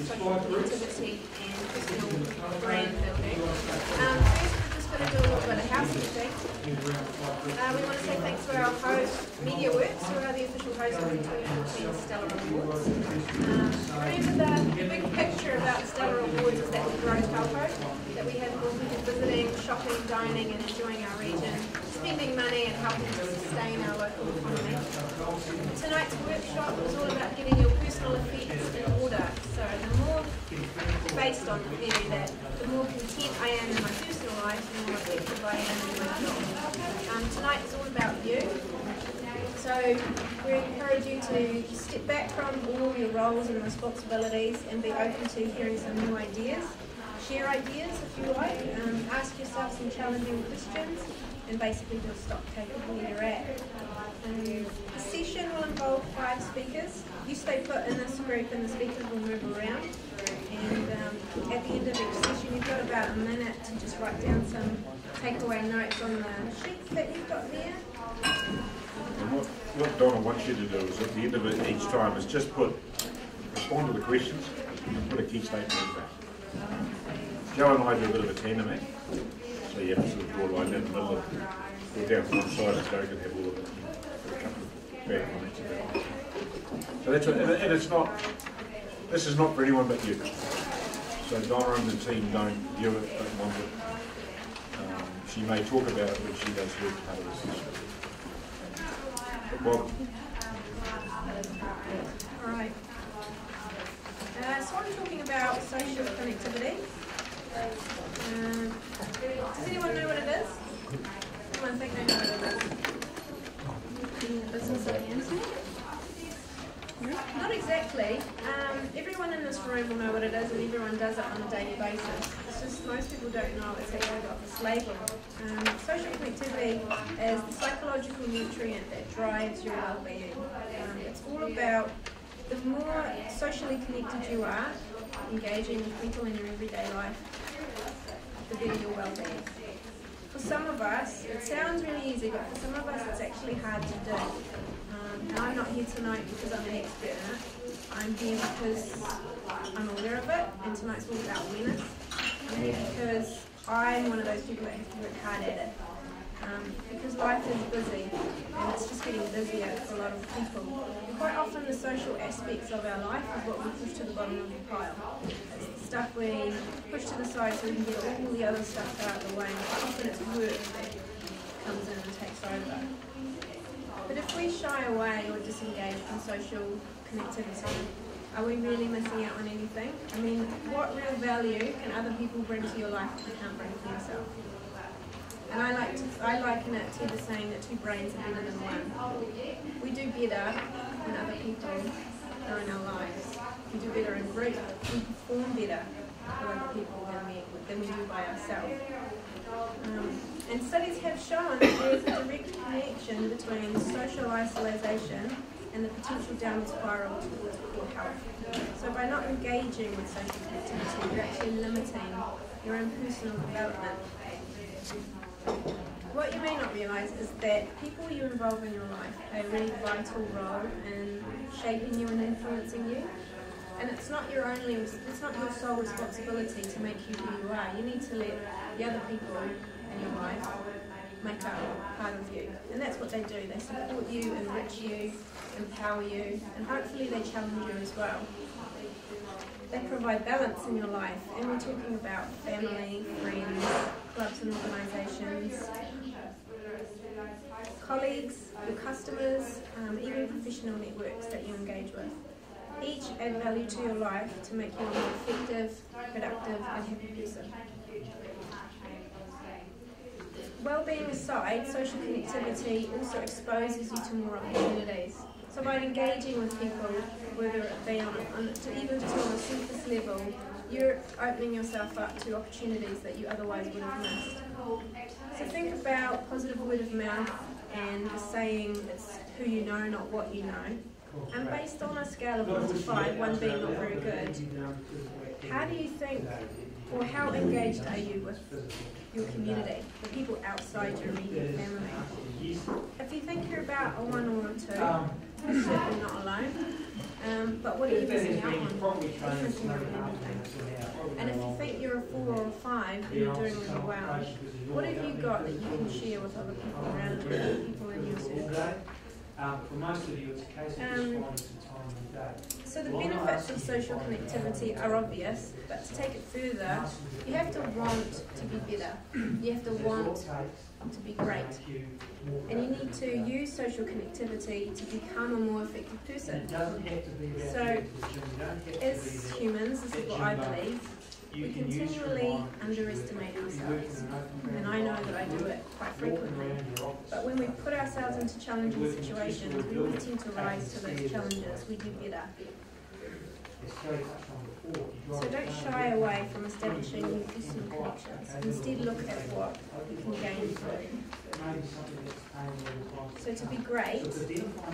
social connectivity and personal brand building. First, we're just going to do a little bit of housekeeping. We want to say thanks to our host, MediaWorks, who are the official hosts of the 2014 Stella Awards. Remember the big picture about the Stella Awards is that we grow Taupo, that we have more people visiting, shopping, dining and enjoying our region, spending money and helping to sustain our local economy. Tonight's workshop was all about getting your personal effects in order. So the more, based on the theory that the more content I am in my personal life, the more effective I am in my job. Tonight is all about you. So we encourage you to step back from all your roles and responsibilities and be open to hearing some new ideas. Share ideas if you like, ask yourself some challenging questions and basically do a stock take of where you're at. The session will involve 5 speakers. You stay put in this group and the speakers will move around. And at the end of each session you've got about a minute to just write down some takeaway notes on the sheets that you've got there. And what Donna wants you to do is at the end of it each time is just respond to the questions and put a key statement in there. Joe and I do a bit of a tandem act, so you have to sort of draw a line down the middle of go down to one side and Joe can have all of it for a couple of bad comments about it. So that's and it's not, this is not for anyone but you. So Donna and the team don't view it, don't want it. She may talk about it when she does her part of the session. But welcome. Alright. So I'm talking about social connectivity. Does anyone know what it is? Anyone think they know what it is? Being the business of the internet? Not exactly. Everyone in this room will know what it is and everyone does it on a daily basis. It's just most people don't know it's actually got this label. Social connectivity is the psychological nutrient that drives your well-being. It's all about the more socially connected you are, engaging with people in your everyday life, the better your well-being. For some of us, it sounds really easy, but for some of us it's actually hard to do. And I'm not here tonight because I'm an expert in it. I'm here because I'm aware of it, and tonight's all about awareness. I'm here because I'm one of those people that have to work hard at it. Because life is busy, and it's just getting busier for a lot of people. And quite often the social aspects of our life is what we push to the bottom of the pile. It's the stuff we push to the side so we can get all the other stuff out of the way, and quite often it's work that comes in and takes over. But if we shy away or disengage from social connectivity, are we really missing out on anything? I mean, what real value can other people bring to your life that you can't bring to yourself? And I liken it to the saying that 2 brains are better than 1. We do better when other people are in our lives. We do better in group. We perform better for other people than we do by ourselves. And studies have shown that there's a direct connection between social isolation and the potential downward spiral towards poor health. So by not engaging with social connectivity, you're actually limiting your own personal development. What you may not realise is that people you involve in your life play a really vital role in shaping you and influencing you. And it's not your sole responsibility to make you who you are. You need to let the other people in your life make up part of you. And that's what they do. They support you, enrich you, empower you, and hopefully they challenge you as well. They provide balance in your life, and we're talking about family, friends, clubs and organisations, colleagues, your customers, even professional networks that you engage with. Each add value to your life to make you a more effective, productive and happy person. Well-being aside, social connectivity also exposes you to more opportunities. So by engaging with people, whether it be even just on a surface level, you're opening yourself up to opportunities that you otherwise would have missed. So think about positive word of mouth and the saying, it's who you know, not what you know. And based on a scale of 1 to 5, 1 being not very good, how do you think, or how engaged are you with your community, the people outside your immediate family? If you think you're about a 1 or a 2, you're certainly not alone. But what are you missing out on? keep missing out on everything. And if you think you're a 4 or a 5 and you're doing really well, what have you got that you can share with other people around you, people in your circle? So the benefits of social connectivity are obvious, but to take it further, you have to want to be better. You have to want to be great. And you need to use social connectivity to become a more effective person. So, as humans, this is what I believe, we continually underestimate ourselves. And I know that I do it quite frequently. But when we put ourselves into challenging situations, we always tend to rise to those challenges. We do better. So don't shy away from establishing new personal connections. Instead, look at what you can gain from it. So to be great,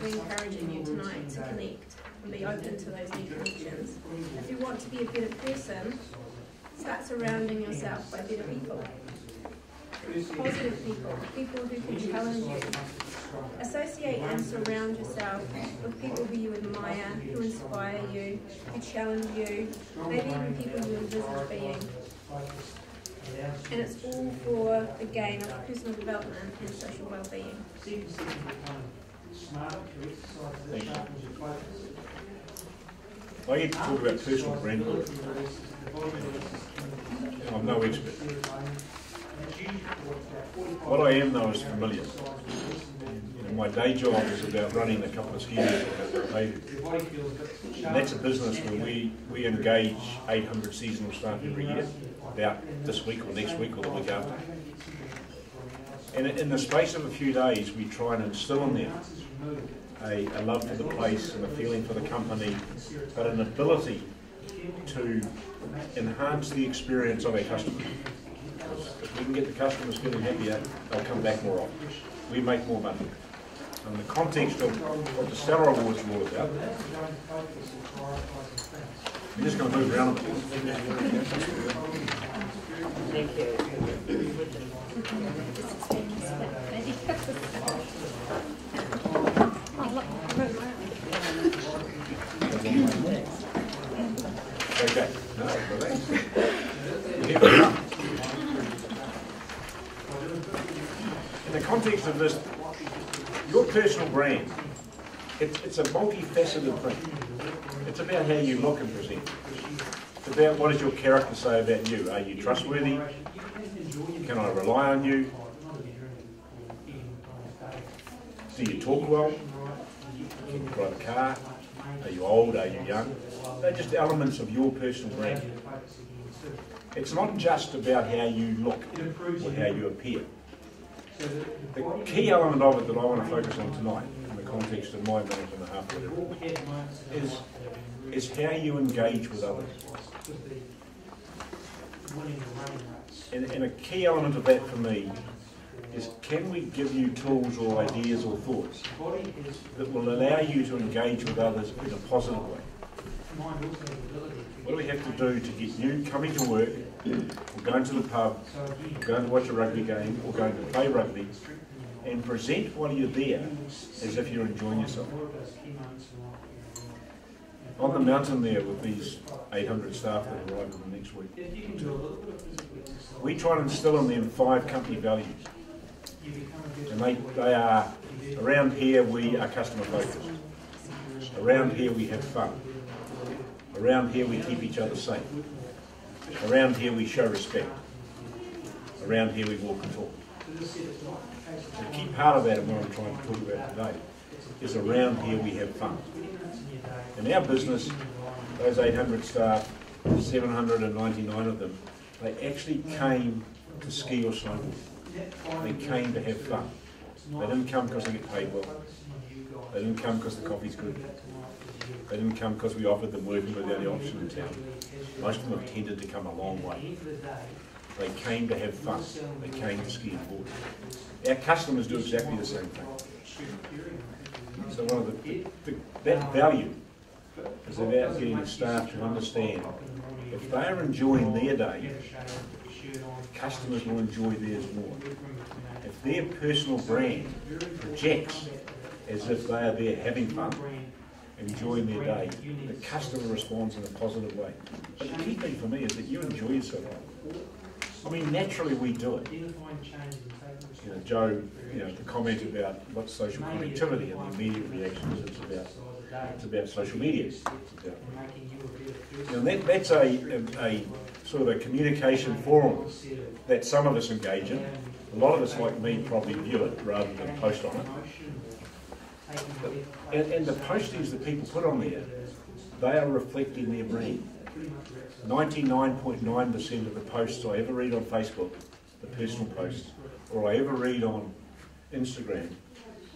we're encouraging you tonight to connect and be open to those new connections. If you want to be a better person, start surrounding yourself by better people. Positive people, people who can challenge you. Associate and surround yourself with people who you admire, who inspire you, who challenge you, maybe even people you envisage being. And it's all for the gain of personal development and social well-being. I get to talk about personal brand building. I'm no expert. What I am though is familiar. My day job is about running a couple of schemes at Taupo. And that's a business where we engage 800 seasonal staff every year, about this week or next week or the week after. And in the space of a few days, we try and instill in them a love for the place and a feeling for the company, but an ability to enhance the experience of our customers. If we can get the customers feeling happier, they'll come back more often. We make more money. In the context of what the Stella Awards are all about, we're just going to move around a bit. Thank you. Okay. No, relax. Here we are. In the context of this, your personal brand, it's a multifaceted thing. It's about how you look and present. It's about what does your character say about you. Are you trustworthy? Can I rely on you? Do you talk well? Can you drive a car? Are you old? Are you young? They're just elements of your personal brand. It's not just about how you look or how you appear. The key element of it that I want to focus on tonight, in the context of my minute and a half, whatever, is how you engage with others. And a key element of that for me is, can we give you tools or ideas or thoughts that will allow you to engage with others in a positive way? What do we have to do to get you coming to work, or going to the pub, or going to watch a rugby game, or going to play rugby, and present while you're there as if you're enjoying yourself? On the mountain there with these 800 staff that arrive in the next week, we try and instill in them 5 company values. And they are, around here we are customer focused. Around here we have fun. Around here we keep each other safe. Around here we show respect. Around here we walk and talk. The key part of that, and what I'm trying to talk about today, is around here we have fun. In our business, those 800 staff, 799 of them, they actually came to ski or snowboard. They came to have fun. They didn't come because they get paid well. They didn't come because the coffee's good. They didn't come because we offered them working with the only option in town. Most of them have tended to come a long way. They came to have fun. They came to ski and board. Our customers do exactly the same thing. So one of that value is about getting the staff to understand if they are enjoying their day, customers will enjoy theirs more. If their personal brand projects as if they are there having fun, enjoying their day, the customer responds in a positive way. But the key thing for me is that you enjoy yourself. I mean, naturally we do it. You know, Joe, the comment about what's social connectivity and the immediate reactions, it's about social media. That's a sort of a communication forum that some of us engage in. A lot of us, like me, probably view it rather than post on it. And the postings that people put on there, they are reflecting their brand. 99.9% of the posts I ever read on Facebook, the personal posts, or I ever read on Instagram,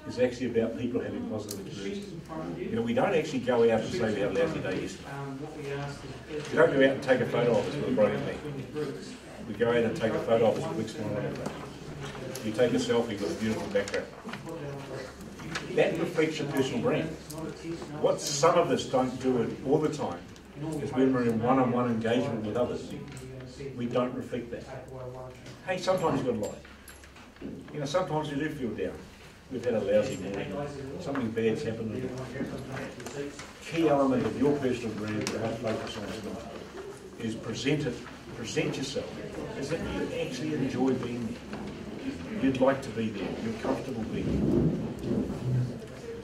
is actually about people having positive experiences. We don't actually go out and say we had a lousy day yesterday. We don't go out and take a photo of us with a broken leg. We go out and take a photo of us with a big smile on our face. You take a selfie with a beautiful background. That reflects your personal brand. What some of us don't do it all the time is when we're in one-on-one engagement with others, we don't reflect that. Hey, sometimes you've got to lie. Sometimes you do feel down. We've had a lousy morning, something bad's happened. The key element of your personal brand that I focus on tonight is present yourself as if you actually enjoy being there. You'd like to be there, you're comfortable being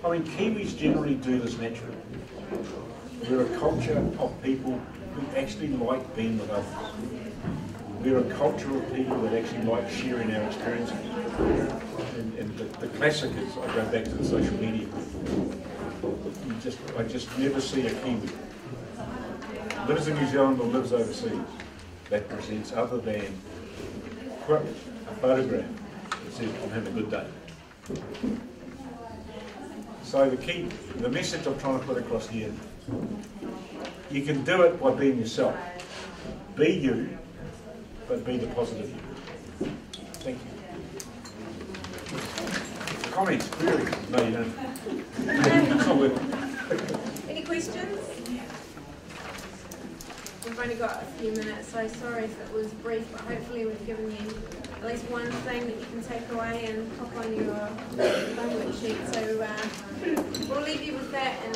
there. I mean, Kiwis generally do this naturally. We're a culture of people who actually like being with others. We're a culture of people that actually like sharing our experiences. And the classic is, I go back to the social media. I just never see a Kiwi lives in New Zealand or lives overseas that presents other than a photograph that says, I'm having a good day. So the message I'm trying to put across here, you can do it by being yourself. Be you, but be the positive you. Thank you. Comments, queries? No, you don't. It's not working. Any questions? We've only got a few minutes, so sorry if it was brief, but hopefully we've given you at least one thing that you can take away and pop on your homework sheet. So we'll leave you with that, and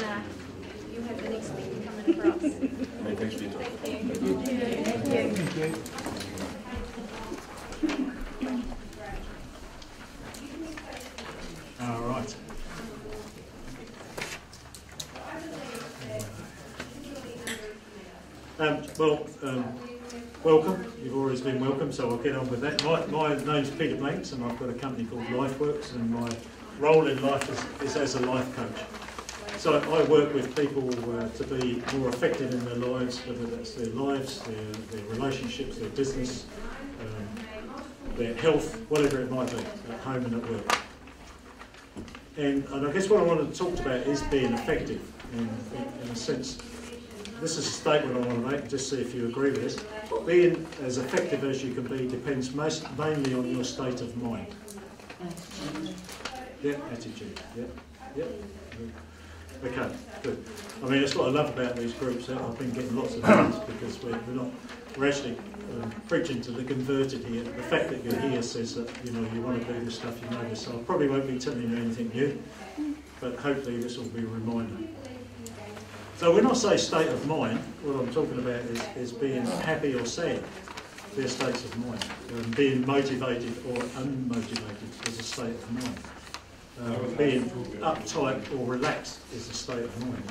you have the next speaker coming across. Hey, thanks for your time. Thank you. Thank you. All right. Welcome. You've always been welcome, so I'll get on with that. My name's Peter Blanks, and I've got a company called LifeWorks, and my role in life is as a life coach. So I work with people to be more effective in their lives, whether that's their lives, their relationships, their business, their health, whatever it might be, at home and at work. And I guess what I wanted to talk about is being effective, in a sense. This is a statement I want to make, just see if you agree with this. Being as effective as you can be depends mainly on your state of mind. Yeah, attitude. Yeah. Okay, good. I mean, that's what I love about these groups. I've been getting lots of things because we're actually preaching to the converted here. The fact that you're here says that you want to do this stuff, you know this. So I probably won't be telling you anything new, but hopefully this will be a reminder. So when I say state of mind, what I'm talking about is being happy or sad. They're states of mind. Being motivated or unmotivated is a state of mind. Being uptight or relaxed is a state of mind.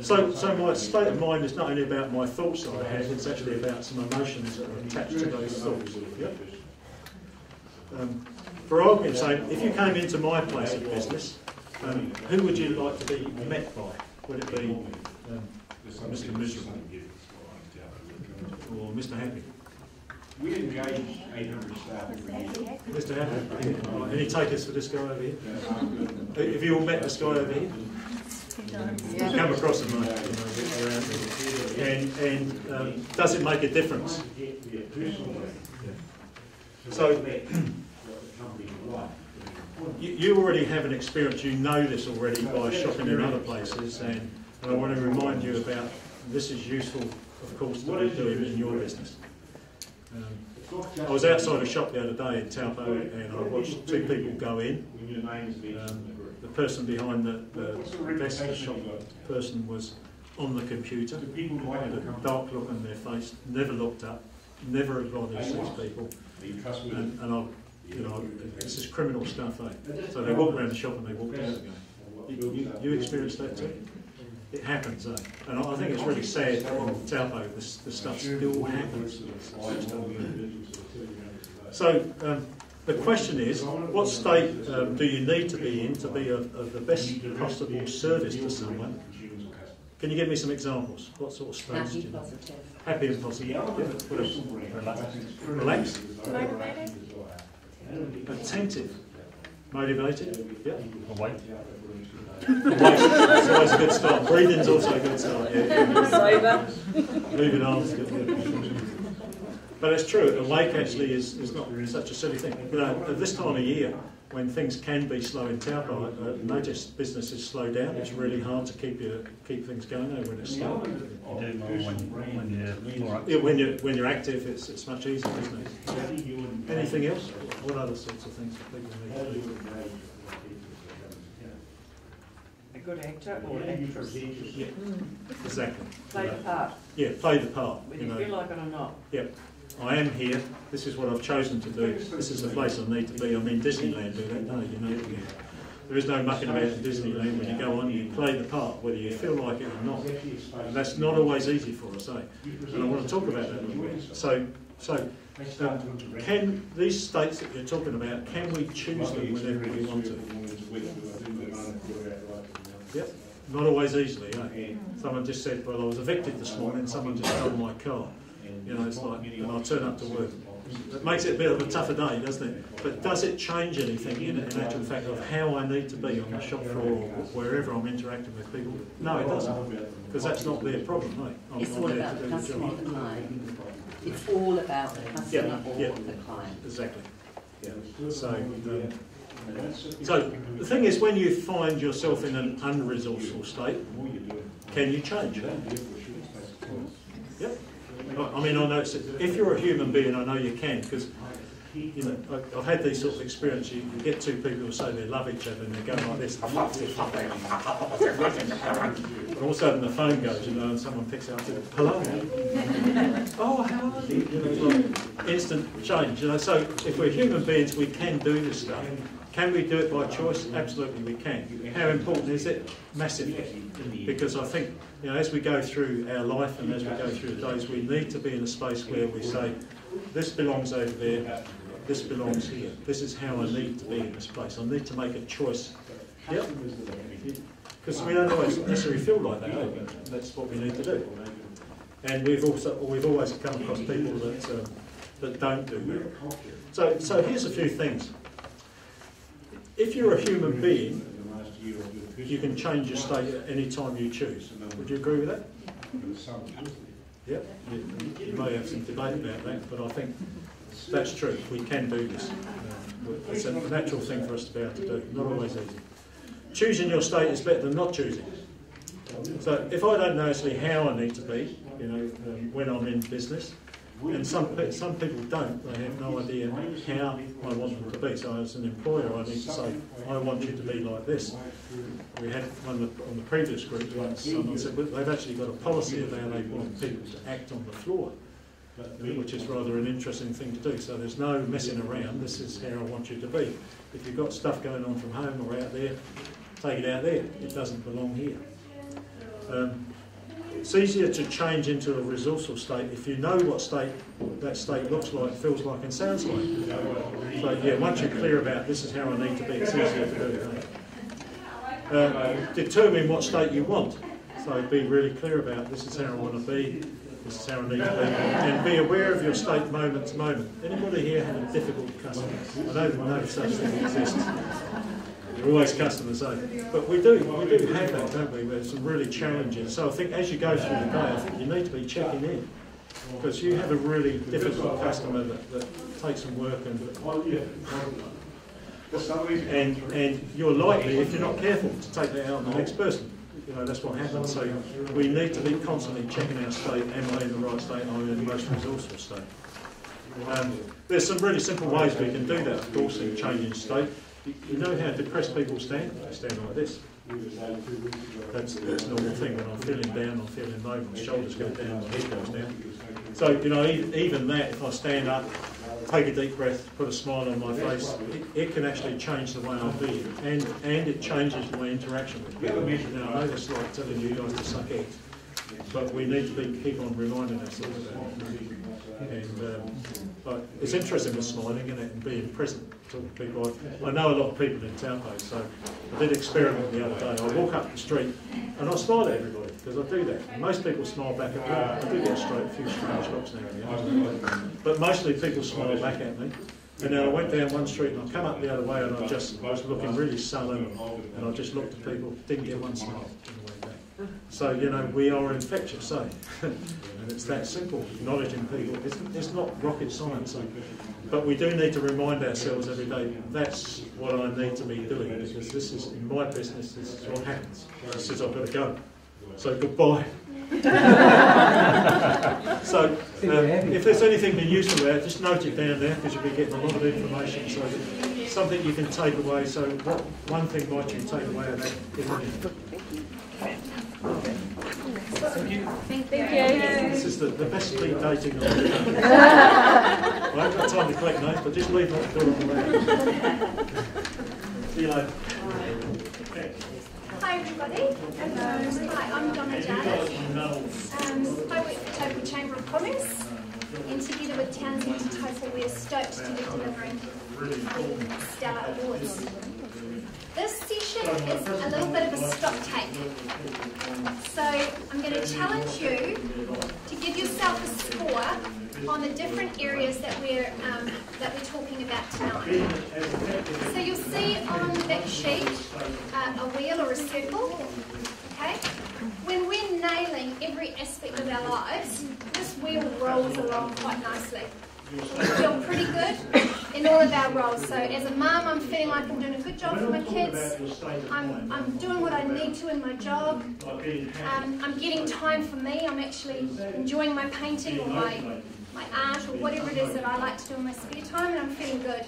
So my state of mind is not only about my thoughts that I have, it's actually about some emotions that are attached to those thoughts. Yep. For argument's sake, if you came into my place of business, who would you like to be met by? Would it be Mr. Miserable or Mr. Happy? We engage 800 staff every year. Mr. Happy? Right, any takers for this guy over here? Have you all met this guy over here? Yeah. Come across him, mate. And does it make a difference? So you already have an experience, you know this already by shopping in other places, and I want to remind you about this is useful, of course, to be doing in your business. I was outside a shop the other day in Taupo, and I watched two people go in. the person behind the desk, the shop person, was on the computer, Do people like had to a come? dark look on their face, never looked up, never acknowledged these people, Are you trustworthy? and this is criminal stuff, eh? So they walk around the shop and they walk out again. You experienced that too? It happens, eh? And I think it's really sad in Taupo, this stuff still happens. So the question is, what state do you need to be in to be of the best possible service to someone? Can you give me some examples? What sort of states do you know? Happy and positive. Yeah. What else? Relaxed. Motivated. Attentive. Motivated. Yeah. Awake. That's always a good start. Breathing's also a good start. Yeah. Sober. Moving arms. Good. But it's true. Awake actually is not such a silly thing. You know, at this time of year, when things can be slow in Taupo, notice businesses slow down. It's really hard to keep things going when it's slow. You do more when you're more active. Yeah, when you're active, it's much easier, isn't it? Yeah. Anything else? What other sorts of things that people need to do? A good actor or actress. Yeah, exactly. Play the part, Yeah, play the part. whether you feel like it or not. Yeah, I am here. This is what I've chosen to do. This is the place I need to be. I mean, Disneyland do that. No, you know, there is no mucking about in Disneyland. When you go on, you play the part, whether you feel like it or not. And that's not always easy for us, eh? And I want to talk about that a little bit. So can these states that you're talking about, can we choose them whenever we want to? Yep, not always easily, eh? Someone just said, well, I was evicted this morning, someone just stole my car. You know, it's like, and I'll turn up to work. It makes it a bit of a tougher day, doesn't it? But does it change anything in actual fact of how I need to be on the shop floor or wherever I'm interacting with people? No, it doesn't, because that's not their problem, mate. It's all about the customer or the client. It's all about the customer or the client. Exactly. Yeah. So the thing is, when you find yourself in an unresourceful state, can you change? Yep. I mean, I know if you're a human being, I know you can, because you know I've had these sort of experiences. You get two people who say they love each other and they go like this, and all of a sudden the phone goes, you know, and someone picks it up and says, "Hello." Oh, how are you? You know, like instant change. You know, so if we're human beings, we can do this stuff. Can we do it by choice? Absolutely we can. How important is it? Massively. Because I think, you know, as we go through our life and as we go through the days, we need to be in a space where we say, this belongs over there, this belongs here. This is how I need to be in this place. I need to make a choice. Yep. Because we don't always necessarily feel like that, eh? That's what we need to do. And we've always come across people that don't do that. So here's a few things. If you're a human being, you can change your state at any time you choose. Would you agree with that? Yep. You may have some debate about that, but I think that's true. We can do this. It's a natural thing for us to be able to do. Not always easy. Choosing your state is better than not choosing. So if I don't know actually how I need to be, you know, when I'm in business, and some people don't, they have no idea how I want them to be. So as an employer, I need to say, I want you to be like this. We had on the previous group once, someone said, well, they've actually got a policy of how they want people to act on the floor, which is rather an interesting thing to do. So there's no messing around, this is how I want you to be. If you've got stuff going on from home or out there, take it out there. It doesn't belong here. It's easier to change into a resourceful state if you know what state that state looks like, feels like and sounds like. So yeah, once you're clear about this is how I need to be, it's easier to do it. Determine what state you want. So be really clear about this is how I want to be, this is how I need to be, and be aware of your state moment to moment. Anybody here have a difficult customer? I know no such thing exists. We're always customers, eh? But we do have that, don't we? There's some really challenging. So I think as you go through the day, I think you need to be checking in. Because you have a really difficult customer that takes some work and you're likely, if you're not careful, to take that out on the next person. You know, that's what happens. So we need to be constantly checking our state. Am I in the right state? Am I in the most resourceful state? There's some really simple ways we can do that, of course, in changing state. you know how depressed people stand? They stand like this. That's a normal thing. When I'm feeling down, I'm feeling low, my shoulders go down, my head goes down. So, you know, even that, if I stand up, take a deep breath, put a smile on my face, it can actually change the way I be, and it changes my interaction with people. Now, I know it's like telling you guys to suck eggs, but we need to keep on reminding ourselves about it. And but it's interesting with smiling, isn't it, and being present to people. I know a lot of people in Taupo, so I did an experiment the other day. I walk up the street and I smile at everybody, because I do that. And most people smile back at me. I do get a few strange looks now and again. But mostly people smile back at me. And then I went down one street and I come up the other way and I was looking really sullen, and I just looked at people, didn't get one smile on the way back. So, you know, we are infectious, eh? And it's that simple, acknowledging people. It's not rocket science, but we do need to remind ourselves every day, that's what I need to be doing, because this is, in my business, this is what happens. She says, I've got to go. So goodbye. So if there's anything to use from that, just note it down there, because you'll be getting a lot of information. So something you can take away. So what one thing might you take away of that? Thank you. This is the best speed dating I've ever done. I haven't got time to collect notes, but just leave what to do on the way. See you later. Hi everybody. Hi, I'm Donna Jarvis. I work for Taupo Chamber of Commerce, and together with Townsend and Taupo we're stoked to be delivering the Stella Awards. This session is a little bit of a stock take. So I'm going to challenge you to give yourself a score on the different areas that we're talking about tonight. So you'll see on that sheet a wheel or a circle. Okay? When we're nailing every aspect of our lives, this wheel rolls along quite nicely. We feel pretty good in all of our roles. So as a mum, I'm feeling like I'm doing a good job for my kids. I'm doing what I need to in my job. I'm getting time for me. I'm actually enjoying my painting or my art or whatever it is that I like to do in my spare time, and I'm feeling good.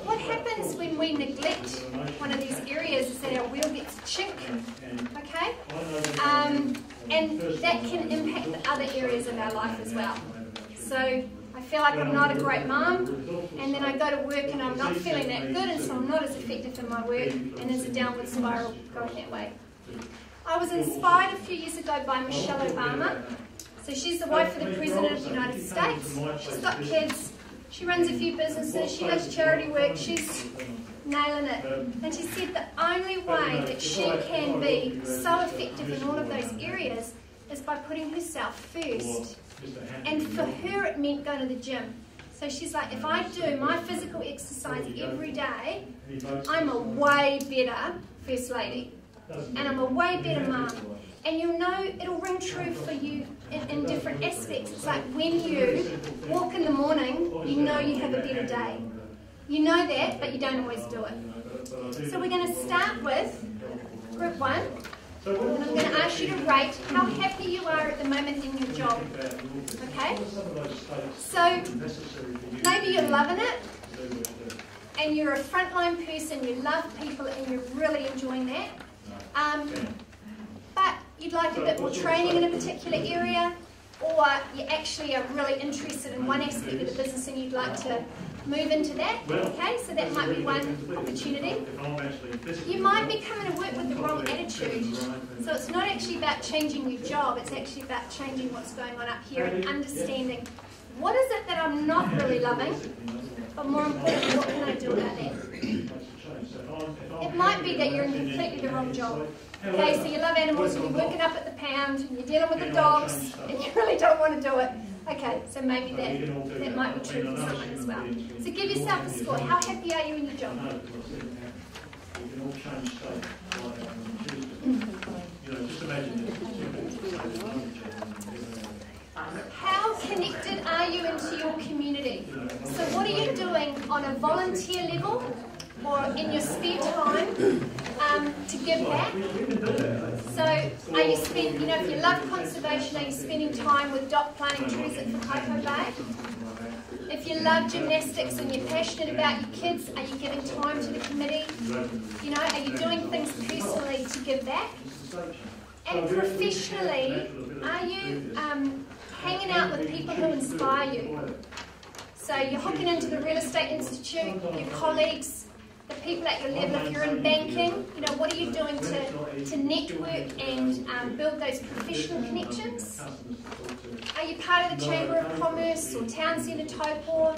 What happens when we neglect one of these areas is that our wheel gets a chink, okay? And that can impact the other areas of our life as well. So I feel like I'm not a great mum, and then I go to work and I'm not feeling that good, and so I'm not as effective in my work, and there's a downward spiral going that way. I was inspired a few years ago by Michelle Obama. So she's the wife of the President of the United States. She's got kids, she runs a few businesses, she does charity work, she's nailing it. And she said the only way that she can be so effective in all of those areas is by putting herself first. And for her it meant going to the gym. So she's like, if I do my physical exercise every day, I'm a way better First Lady. And I'm a way better mum. And you'll know it'll ring true for you in different aspects. It's like when you walk in the morning, you know you have a better day. You know that, but you don't always do it. So we're going to start with group 1. And I'm going to ask you to rate how happy you are at the moment in your job. Okay? So maybe you're loving it, and you're a frontline person, you love people, and you're really enjoying that. But you'd like a bit more training in a particular area, or you actually are really interested in one aspect of the business and you'd like to move into that. Okay, so that might be one opportunity. You might be coming to work with the wrong attitude. So it's not actually about changing your job, it's actually about changing what's going on up here and understanding what is it that I'm not really loving, but more importantly, what can I do about that? It might be that you're in completely the wrong job. Okay, so you love animals and you're working up at the pound and you're dealing with the dogs and you really don't want to do it. Okay, so maybe that might be true for someone as well. So give yourself a score. How happy are you in your job? How connected are you into your community? So what are you doing on a volunteer level or in your spare time to give back? So are you spending, if you love conservation, are you spending time with dock planting trees at Taupo Bay? If you love gymnastics and you're passionate about your kids, are you giving time to the committee? You know, are you doing things personally to give back? And professionally, are you hanging out with people who inspire you? So you're hooking into the Real Estate Institute, your colleagues, the people at your level. If you're in banking, you know, what are you doing to network and build those professional connections? Are you part of the Chamber of Commerce or Town Centre Taupo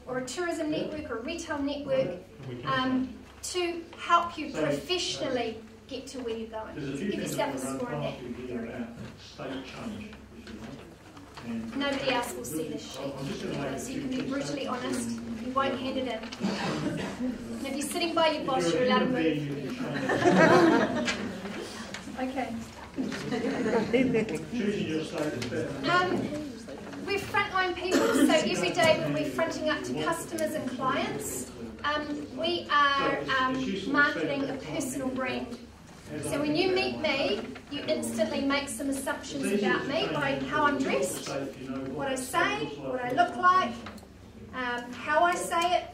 or a tourism network or a retail network to help you professionally get to where you're going? So give yourself a score in that area. Nobody else will see this sheet, so you can be brutally honest. You won't hand it in. And if you're sitting by your boss, you're allowed to move. Okay. We're frontline people, so every day when we're fronting up to customers and clients, we are marketing a personal brand. So when you meet me, you instantly make some assumptions about me by how I'm dressed, what I say, what I look like, how I say it.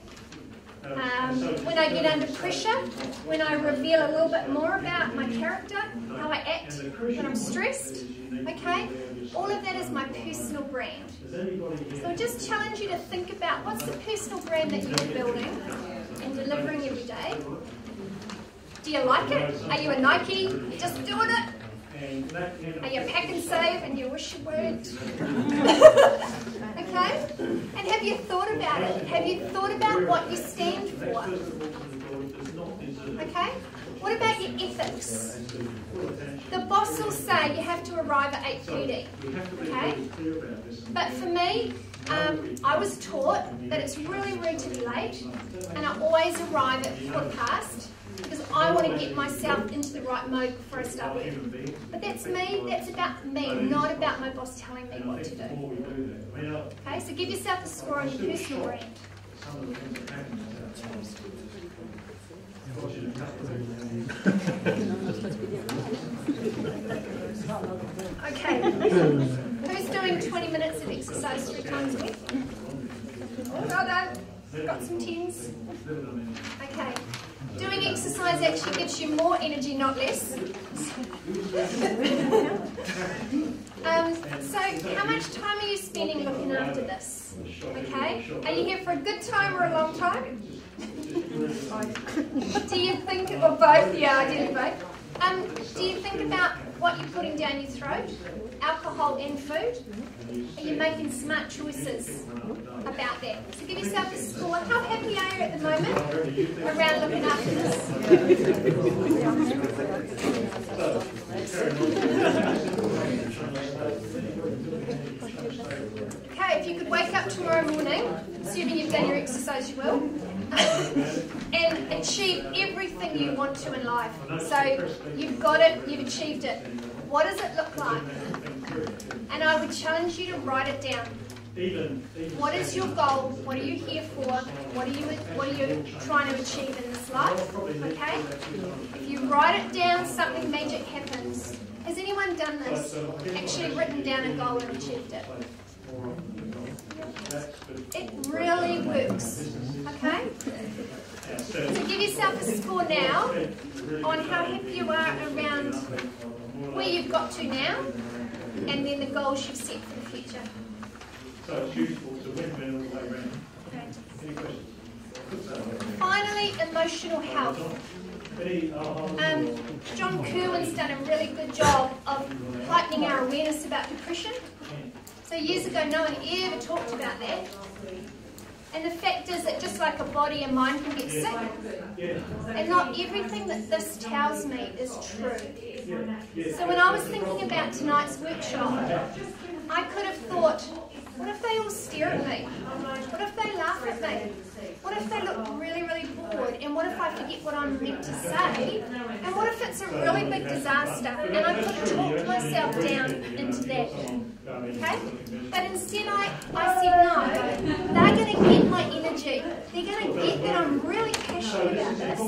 When I get under pressure, when I reveal a little bit more about my character, how I act when I'm stressed, okay? All of that is my personal brand. So I just challenge you to think about what's the personal brand that you're building and delivering every day. Do you like it? Are you a Nike? You're just doing it? Are you a pack and save and you wish you weren't? Okay? And have you thought about it? Have you thought about what you stand for? Okay? What about your ethics? The boss will say you have to arrive at 8:30. Okay? But for me, I was taught that it's really rude to be late, and I always arrive at 4:15. Because I want to get myself into the right mode before I start work. But that's me, that's about me, not about my boss telling me what to do. Okay, so give yourself a score on your personal brand. Okay, who's doing 20 minutes of exercise 3 times a week? Well done, got some 10s. Okay. Doing exercise actually gives you more energy, not less. So how much time are you spending looking after this? Okay? Are you here for a good time or a long time? Do you think, or both? Yeah, I did both. Do you think about what you're putting down your throat? Alcohol and food? Are you making smart choices about that? So give yourself a score. How happy are you at the moment around looking after this? Okay, if you could wake up tomorrow morning, assuming you've done your exercise, you will, and achieve everything you want to in life. So you've got it, you've achieved it. What does it look like? And I would challenge you to write it down. What is your goal? What are you here for? What are you trying to achieve in this life? Okay? If you write it down, something magic happens. Has anyone done this? Actually written down a goal and achieved it? It really works. Okay? So give yourself a score now on how happy you are around where you've got to now, and then the goals you've set for the future. So it's useful to win all the way around. Okay. Any questions? Finally, emotional health. John Kerwin's done a really good job of heightening our awareness about depression. So years ago, no one ever talked about that. And the fact is that just like a body and mind can get sick, and not everything that this tells me is true. So when I was thinking about tonight's workshop, I could have thought, what if they all stare at me? What if they laugh at me? What if they look really, really bored? And what if I forget what I'm meant to say? And what if it's a really big disaster? And I could have talked myself down into that. Okay? But instead I said no. They're going to get my energy. They're going to get that I'm really passionate about this,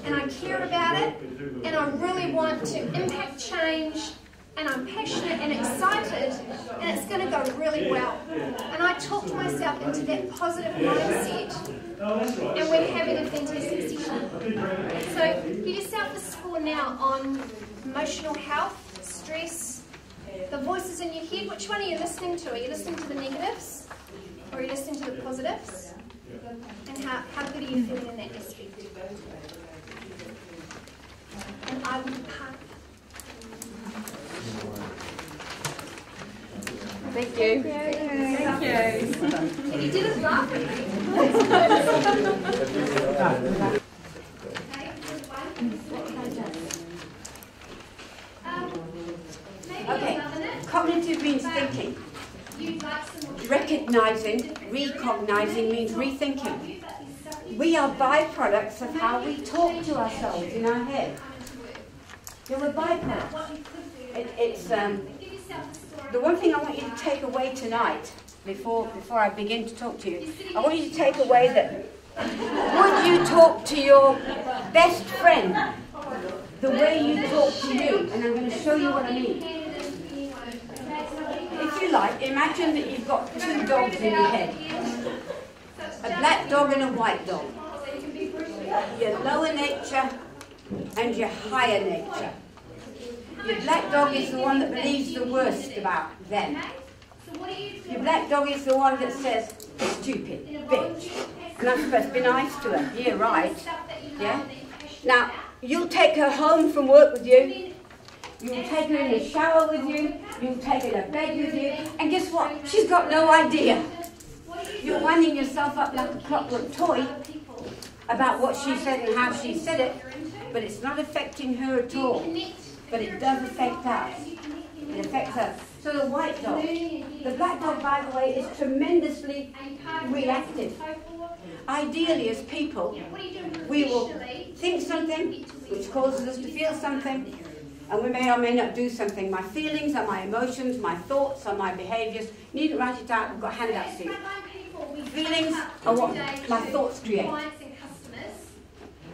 and I care about it, and I really want to impact change, and I'm passionate and excited, and it's going going to go really well. And I talked myself into that positive mindset, and we're having a fantastic session. So get yourself a score now on emotional health, stress, the voices in your head. Which one are you listening to? Are you listening to the negatives, or are you listening to the positives? And how good are you feeling in that aspect? And I will depart. Thank you. Thank you. And you did it laughing. Okay, cognitive means thinking. Recognizing, recognizing means rethinking. We are byproducts of how we talk to ourselves in our head. We're byproducts. It's the one thing I want you to take away tonight, before I begin to talk to you, I want you to take away that would you talk to your best friend the way you talk to you? And I'm going to show you what I mean. If you like, imagine that you've got two dogs in your head. A black dog and a white dog. Your lower nature and your higher nature. Your black dog is the one that believes the worst about them. Your black dog is the one that says, stupid, bitch. And I'm supposed to be nice to her. Yeah, right. Yeah? Now, you'll take her home from work with you. You'll take her in the shower with you. You'll take her to bed with you. And guess what? She's got no idea. You're winding yourself up like a clockwork toy about what she said and how she said it, but it's not affecting her at all. But it does affect us. It affects us. So the white dog, the black dog, by the way, is tremendously reactive. Ideally, as people, we will think something which causes us to feel something, and we may or may not do something. My feelings are my emotions, my thoughts are my behaviours. You needn't write it out, we've got handouts here. Feelings are what my thoughts create.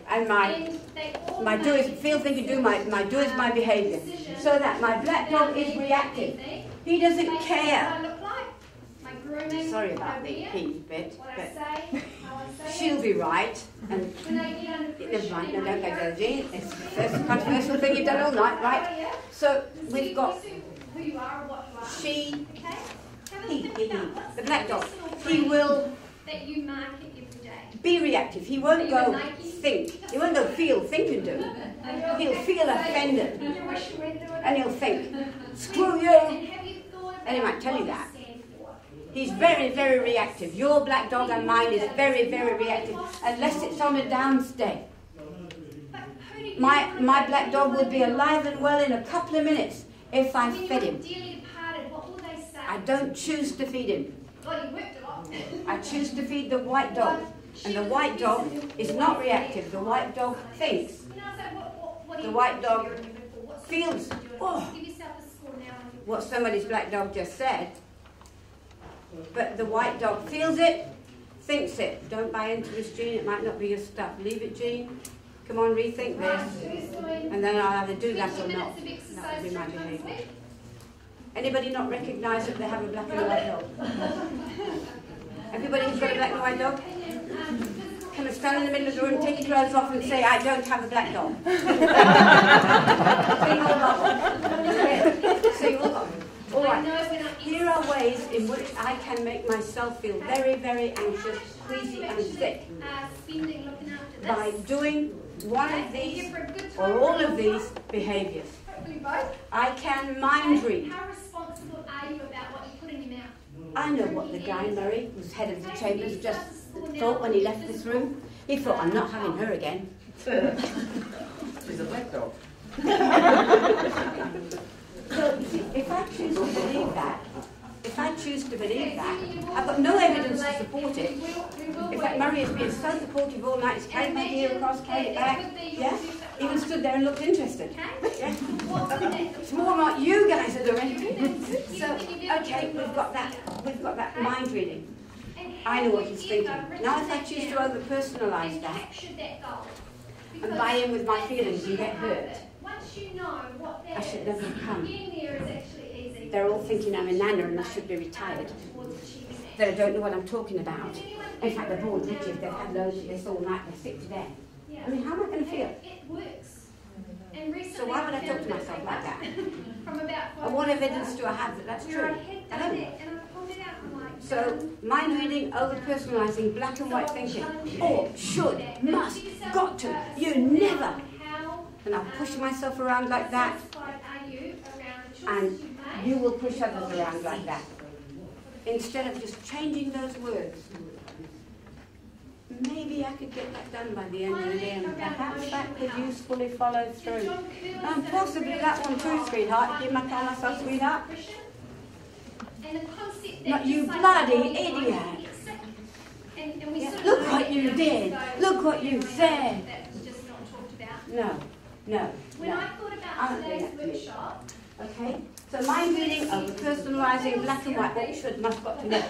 And my do is feel, think, and do. My do is my behaviour. So that my black dog is reactive. He doesn't care. Sorry about the he bit, but she'll be right. And never mind, no, don't go to Jean. It's the first controversial thing you've done all night, right? So we've got she, he, the black dog. He will be reactive. He won't go think. He won't go feel, think and do. He'll feel offended. And he'll think, screw you. And he might tell you that. He's very, very reactive. Your black dog and mine is very, very reactive. Unless it's on a downstay. My black dog will be alive and well in a couple of minutes if I fed him. I don't choose to feed him. I choose to feed the white dog. And the white dog is not reactive. The white dog thinks. The white dog feels, oh, what somebody's black dog just said. But the white dog feels it, thinks it. Don't buy into this, Jean. It might not be your stuff. Leave it, Jean. Come on, rethink this. And then I'll either do that or not. That would be my behaviour. Anybody not recognise that they have a black and a white dog? Everybody who's got a black and white dog? Come and stand in the middle of the room, take your clothes off and say, I don't have a black dog. So you all got it. All right. Here are ways in which I can make myself feel very, very anxious, queasy and sick by doing one of these or all of these behaviours. I can mind read. How responsible are you about what you put in your mouth? I know what the guy, Murray, who's head of the chambers, just thought when he left this room. He thought, I'm not having her again. She's a black dog. So, you see, if I choose to believe that, I've got no evidence to support it. In fact, Murray has been so supportive all night. He's carried my gear across, carried it back. Yeah? Even stood there and looked interested. Yeah? It's more like you guys are doing. So, okay, we've got that mind reading. I know what he's thinking. Now if I choose to over-personalise that and buy in with my feelings and get hurt, I should never have come. they're all thinking I'm a nana and I should be retired. That I don't know what I'm talking about. In fact, they're bored rigid. They've had loads of this all night. They're sick to death. I mean, how am I going to feel? It works. And So why would I talk to myself like that? From about And what evidence do I have that that's true? I don't. So, mind reading, over-personalising, black and white thinking. Ought, should, must, got to, you never. And I'll push myself around like that. And you will push others around like that. Instead of just changing those words. Maybe I could get that done by the end of the day, and perhaps that could usefully follow through. And possibly that one too, sweetheart. Give my call myself, sweetheart. Not you bloody idiot. Yeah, look what you did. Look what you said. No, no, When no. I thought about today's workshop, Okay? So mind reading, over personalising, black and white, what should, must, got to know.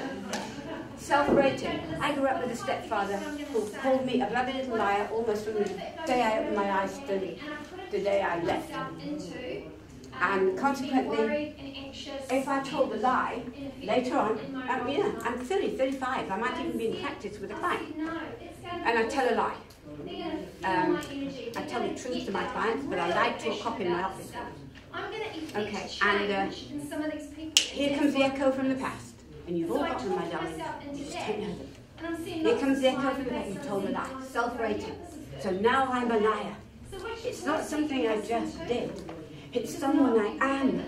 Self-rating. I grew up with a stepfather who called me a bloody little liar almost from the day I opened my eyes to the day I left. And consequently, if I told a lie later on, I'm 30, 35, I might even be in practice with a client, and I tell a lie. I tell the truth to my clients, but I lied to a cop in my office. Okay, and here comes the echo from the past. And you've all got them, my darling. You just don't know them. Here comes the echo from the past. You told a lie. Self-rating. So now I'm a liar. It's not something I just did. It's someone I am.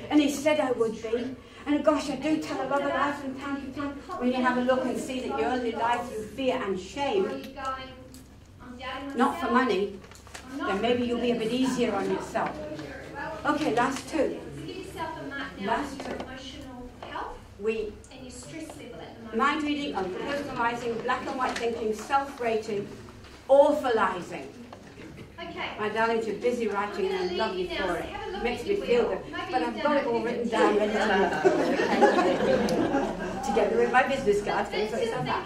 And he said I would be. And gosh, I do tell a lot of lies from time to time. When you have a look and see that you only lie through fear and shame, not for money, then maybe you'll be a bit easier on yourself. Okay, last two. Last two. We mind reading, personalising, black and white thinking, self-rating, awfulizing. My darlings, you're busy writing and I love you for it. Makes me feel good. But I've got it all written down ready to together with my business cards. So it's on that.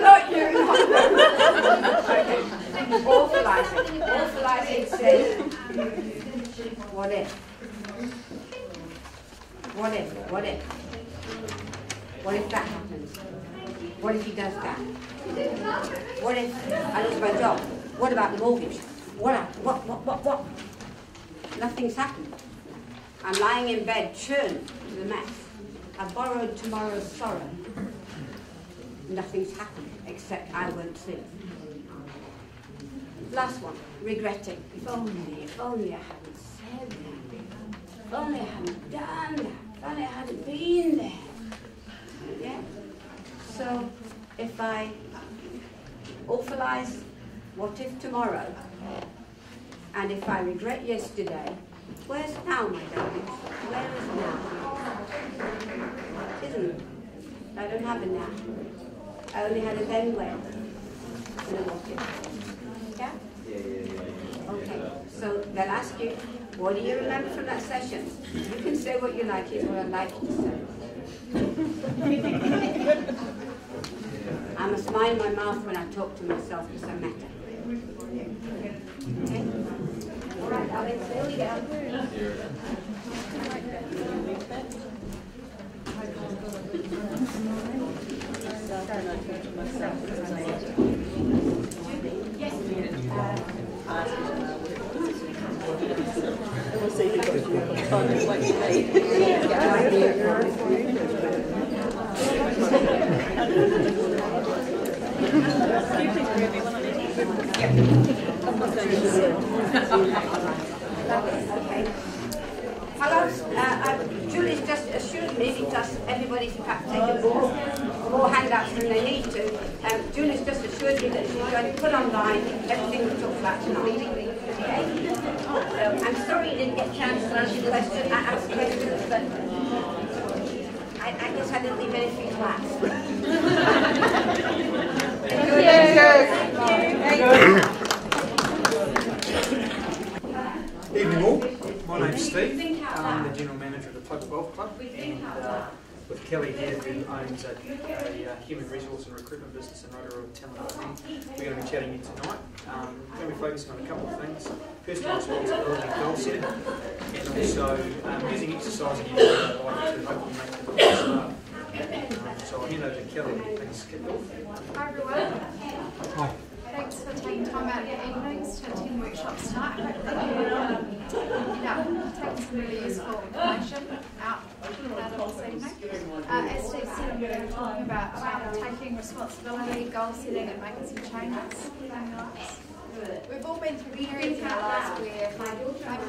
Not you. Okay. Awfulizing. Awfulizing says, what if? What if? What if? What if that happens? What if he does that? What if I lose my job? What about the mortgage? What? Nothing's happened. I'm lying in bed, churned to the mess. I borrowed tomorrow's sorrow. Nothing's happened, except I won't sleep. Last one, regretting. If only I hadn't said that. If only I hadn't done that. If only I hadn't been there. Yeah? So, if I awfulize what if tomorrow, and if I regret yesterday, where's now, my darlings? Where is now? Isn't it? I don't have a now. I only had a then when and a what if. Yeah? Okay, so they'll ask you, what do you remember from that session? You can say what you like, here's what I'd like you to say. I must mind my mouth when I talk to myself because I matter. Okay? All right, darlings, here we go. Yes, We'll see if it goes on the way. Okay. Hello, Julie's just assured me, because everybody's in fact taken more handouts than they need to. Julie's just assured me that she's going to put online everything we talked about tonight. Okay? I'm sorry you didn't get a chance to answer the question. I asked questions, but I guess I didn't leave anything to ask. Evening all, my name's Steve, I'm the General Manager of the Taupo Golf Club, and with Kelly here, who owns a human resource and recruitment business in Rotorua, Tamariki. We're going to be chatting here tonight. We're going to be focusing on a couple of things: personal responsibility, goal setting, and also using exercise in your life to hopefully make it a good start. So I'll hand over to Kelly to get things kicked off. Hi everyone. Hi. Thanks for taking time out of your evenings to attend workshops tonight. Hopefully you taking some really useful information out of this evening. As Steve said, I'm going to be talking about taking responsibility, goal setting and making some changes in our lives. We've all been through periods in our lives where maybe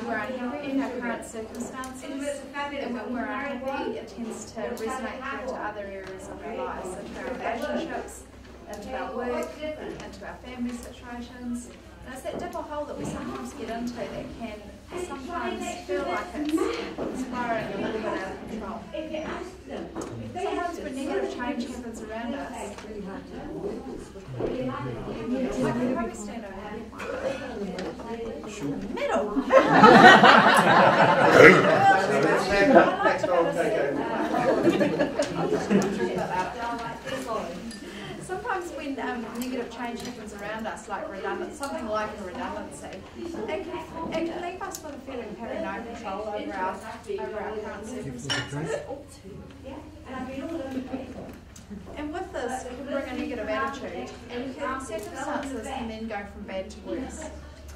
we're unhappy in our current circumstances, and when we're unhappy it tends to resonate through to other areas of our lives, into our relationships, into our work, into our family situations. And it's that double hole that we sometimes get into that can sometimes feel like it's spiraling a little bit out of control. Sometimes when negative change happens around us, I can probably stand over here. Middle! Next one will take over. Sometimes when negative change happens around us, like something like a redundancy, it can leave us with a feeling of having no control over our current circumstances. And with this, it can bring a negative attitude, and circumstances can then go from bad to worse.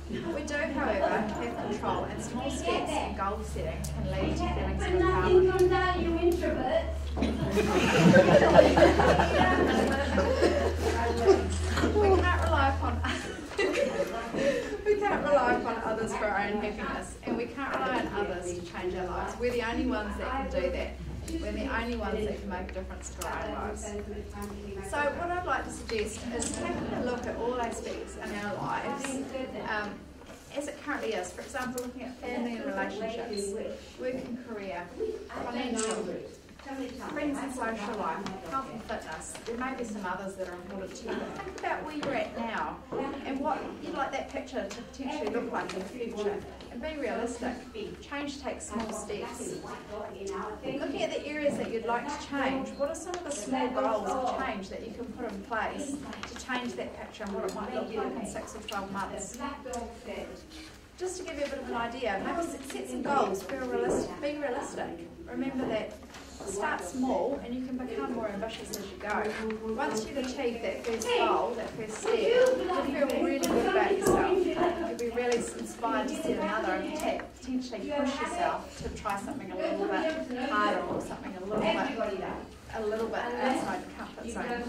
We do, however, have control, and small steps in goal setting can lead to feelings of empowerment. You introvert. We can't rely upon others for our own happiness, and we can't rely on others to change our lives. We're the only ones that can do that. We're the only ones that can make a difference to our own lives. So what I'd like to suggest is taking a look at all aspects in our lives as it currently is. For example, looking at family and relationships, work and career, financial, friends and social life, health and fitness. There may be some others that are important to you, but think about where you're at now and what you'd like that picture to potentially look like in the future. And be realistic. Change takes small steps. Looking at the areas that you'd like to change, what are some of the small goals of change that you can put in place to change that picture and what it might look like in 6 or 12 months? Just to give you a bit of an idea, maybe set some goals, be realistic. Remember that start small and you can become more ambitious as you go. Once you've achieved that first goal, that first step, you'll feel really good about yourself. You'll be really inspired to set another and potentially push yourself to try something a little bit harder or something a little bit outside the comfort zone.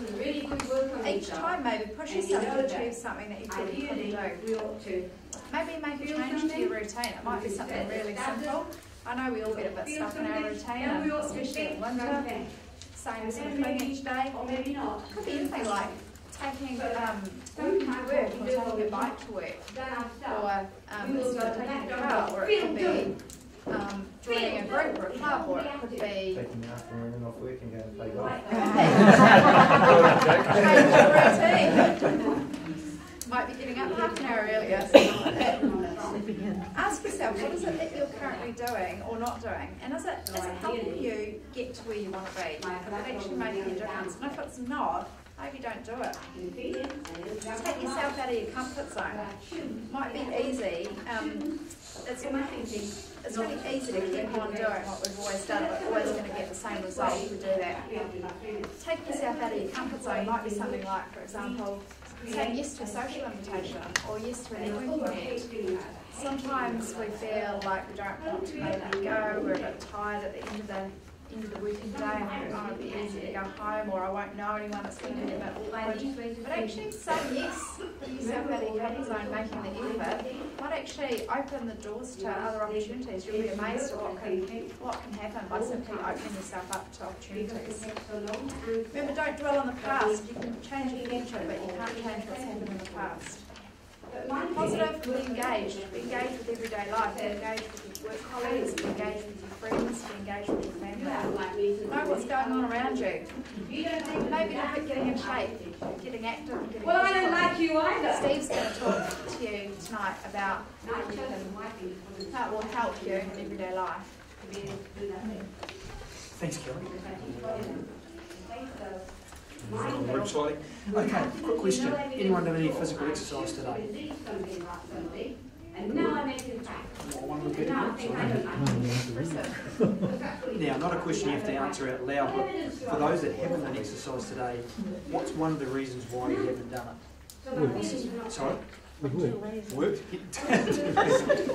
Each time maybe push yourself to achieve something that you thought you couldn't do. Maybe make a change to your routine. It might be something really simple. I know we all get a bit stuck in our routine, especially in winter, same sort of thing each day. It could be anything like taking walking to work or taking a bike to work, or taking a car, or it could be joining a group or a club, or it could be Taking the afternoon off work and going to play golf. Change your routine. Might be getting up half an hour earlier. Ask yourself, what is it that you're currently doing or not doing? And is it helping you get to where you want to be? Is it actually making a difference? And if it's not, maybe don't do it. Take yourself out of your comfort zone. Might be easy. It's really easy to keep on doing what we've always done. We're always going to get the same result if we do that. Take yourself out of your comfort zone might be something like, for example, saying yes to a social invitation or yes to a networking event. Sometimes we feel like we don't want to make that go, we're a bit tired at the end of the working day and we think, oh, it'll be easy to go home, or I won't know anyone, it's going to be a bit awkward. But actually saying yes to yourself out of your comfort zone, making the effort, might actually open the doors to other opportunities. You'll be amazed at what can happen by simply opening yourself up to opportunities. Remember, don't dwell on the past. You can change your future, but you can't change what's happened in the past. Be positive, be engaged with everyday life, be engaged with your work colleagues, be engaged with your friends, be engaged with your family. Know what's going on around you. Maybe look at getting in shape, getting active, and getting I don't like you either. Steve's going to talk to you tonight about how it will help you in everyday life. Thanks, Kelly. Group sliding. Okay, quick question. Anyone done any physical exercise today? One would get Now, not a question you have to answer out loud, but for those that haven't done exercise today, what's one of the reasons why you haven't done it? Sorry? Work?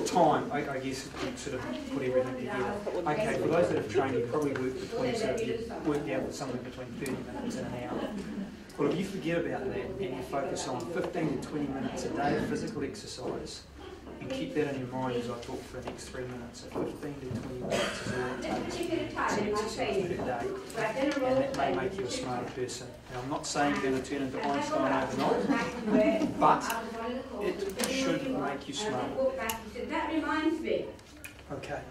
Time, I guess, to sort of put everything together. Okay, for those that have trained, you probably worked out with something between 30 minutes and an hour. Well, if you forget about that and you focus on 15 to 20 minutes a day of physical exercise, and keep that in your mind as I talk for the next 3 minutes. So 15 to 20 minutes is all it takes to get some exercise per day. And that may make you a smarter person. Now, I'm not saying you're going to turn into Einstein overnight, but it should make you smarter. Okay.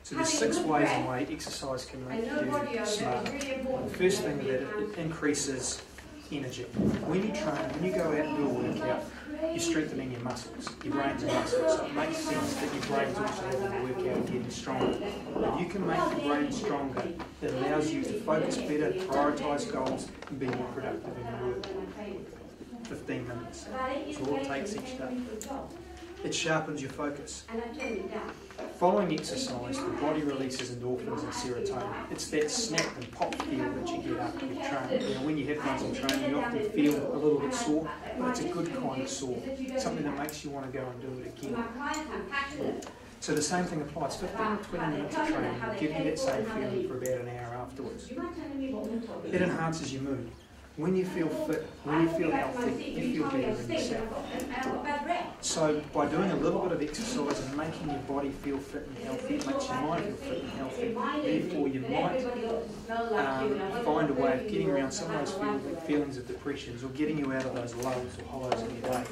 So there's 6 ways in which exercise can make you smarter. The first thing that it increases energy. When you train, when you go out and do a workout, you're strengthening your muscles, your brain's muscles, so it makes sense that your brain's also having to work out and getting stronger. If you can make your brain stronger, it allows you to focus better, prioritise goals, and be more productive in your work. 15 minutes. That's all it takes each day. It sharpens your focus. Following exercise, the body releases endorphins and serotonin. It's that snap and pop feel that you get after you've trained. You know, when you have done some training, you often feel a little bit sore, but it's a good kind of sore. Something that makes you want to go and do it again. So the same thing applies. 15 to 20 minutes of training will give you that same feeling for about an hour afterwards. It enhances your mood. When you feel fit, when you feel healthy, you feel better in yourself. So by doing a little bit of exercise and making your body feel fit and healthy, it makes your mind feel fit and healthy. Therefore, you might find a way of getting around some of those feelings of depressions or getting you out of those lows or hollows in your day.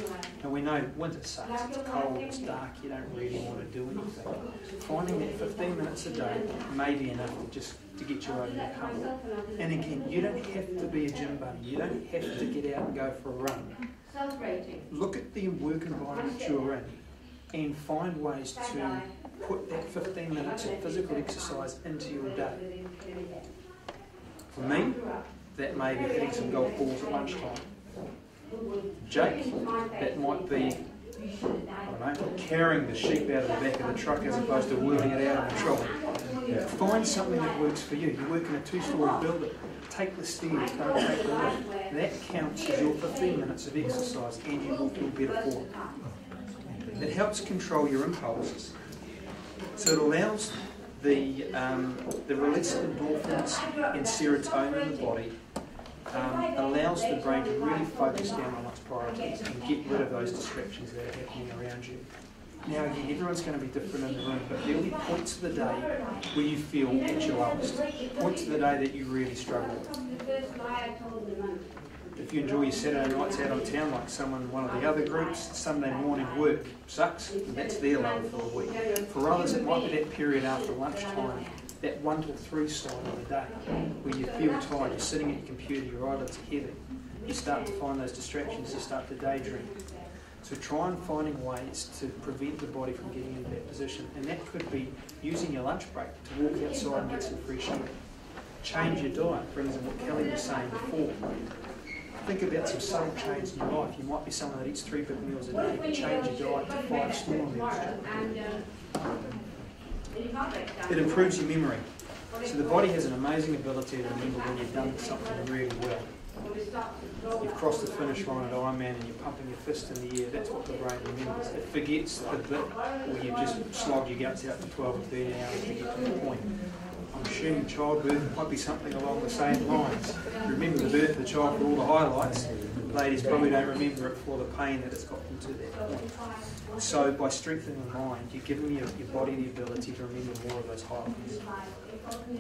Now we know winter sucks, it's cold, it's dark, you don't really want to do anything. Finding that 15 minutes a day may be enough to get you over that hump. And again, you don't have to be a gym bunny. You don't have to get out and go for a run. Look at the work environment you're in and find ways to put that 15 minutes of physical exercise into your day. For me, that may be hitting some golf balls at lunchtime. Jake, that might be, I don't know, carrying the sheep out of the back of the truck as opposed to wheeling it out on the trolley. Find something that works for you. You work in a 2-story building. Take the stairs, don't take the lift. That counts as your 15 minutes of exercise and you will feel better for it. It helps control your impulses. So it allows the release of endorphins and serotonin in the body, allows the brain to really focus down on its priorities and get rid of those distractions that are happening around you. Now again, everyone's going to be different in the room, but there'll be points of the day where you feel at your lowest, points of the day that you really struggle with. If you enjoy your Saturday nights out on town like one of the other groups, Sunday morning work sucks, and that's their low for the week. For others, it might be that period after lunchtime, that 1 to 3 style of the day, where you feel tired, you're sitting at your computer, your eyelids are heavy, you start to find those distractions, you start to daydream. So try and finding ways to prevent the body from getting into that position. And that could be using your lunch break to walk outside and get some fresh air. Change your diet, for instance, what Kelly was saying before. Think about some subtle change in your life. You might be someone that eats 3 big meals a day, but change your diet to 5 small meals. It improves your memory. So the body has an amazing ability to remember when you've done something really well. You've crossed the finish line at Ironman and you're pumping your fist in the air, that's what the brain remembers. It forgets the bit where you've just slogged your guts out for 12 or 13 hours to get to the point. I'm assuming childbirth might be something along the same lines. Remember the birth of the child for all the highlights. Ladies probably don't remember it for the pain that it's got them to that point. So by strengthening the mind, you're giving your body the ability to remember more of those highlights.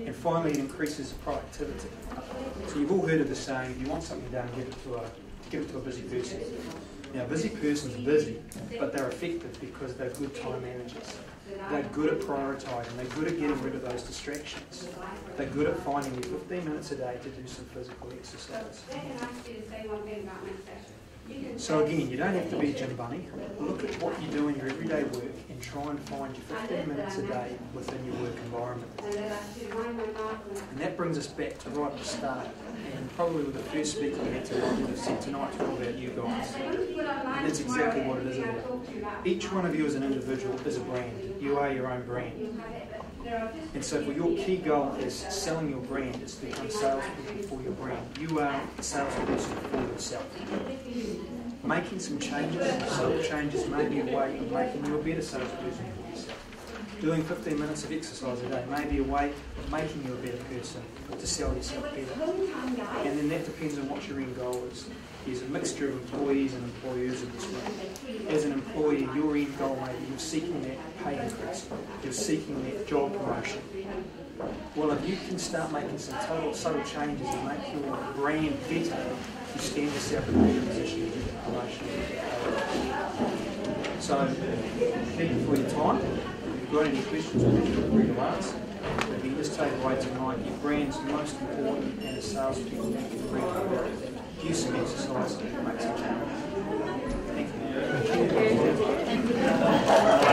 And finally, it increases productivity. So you've all heard of the saying, if you want something done, give it to a busy person. Now, a busy person's busy, but they're effective because they're good time managers. They're good at prioritising. They're good at getting rid of those distractions. They're good at finding you 15 minutes a day to do some physical exercise. So again, you don't have to be a gym bunny. Look at what you do in your everyday work and try and find your 15 minutes a day within your work environment. And brings us back to right at the start, and probably with the first speaker we had tonight, would have said tonight's all about you guys. And that's exactly what it is about. Each one of you as an individual is a brand. You are your own brand. And so for your key goal is selling your brand, is to become salespeople for your brand. You are a salesperson for yourself. Making some changes, subtle changes, may be a way of making you a better salesperson for yourself. Doing 15 minutes of exercise a day may be a way of making you a better person, to sell yourself better. And then that depends on what your end goal is. There's a mixture of employees and employers in this room. As an employee, your end goal may be you're seeking that pay increase, you're seeking that job promotion. Well, if you can start making some total subtle changes and make your brand better, you stand yourself in a better position to get the promotion. So, thank you for your time. If you've got any questions or feel free to ask. If you just take away tonight, your brand's most important, and as salespeople, you can bring it. Do some exercise and make some change. Thank you. Thank you.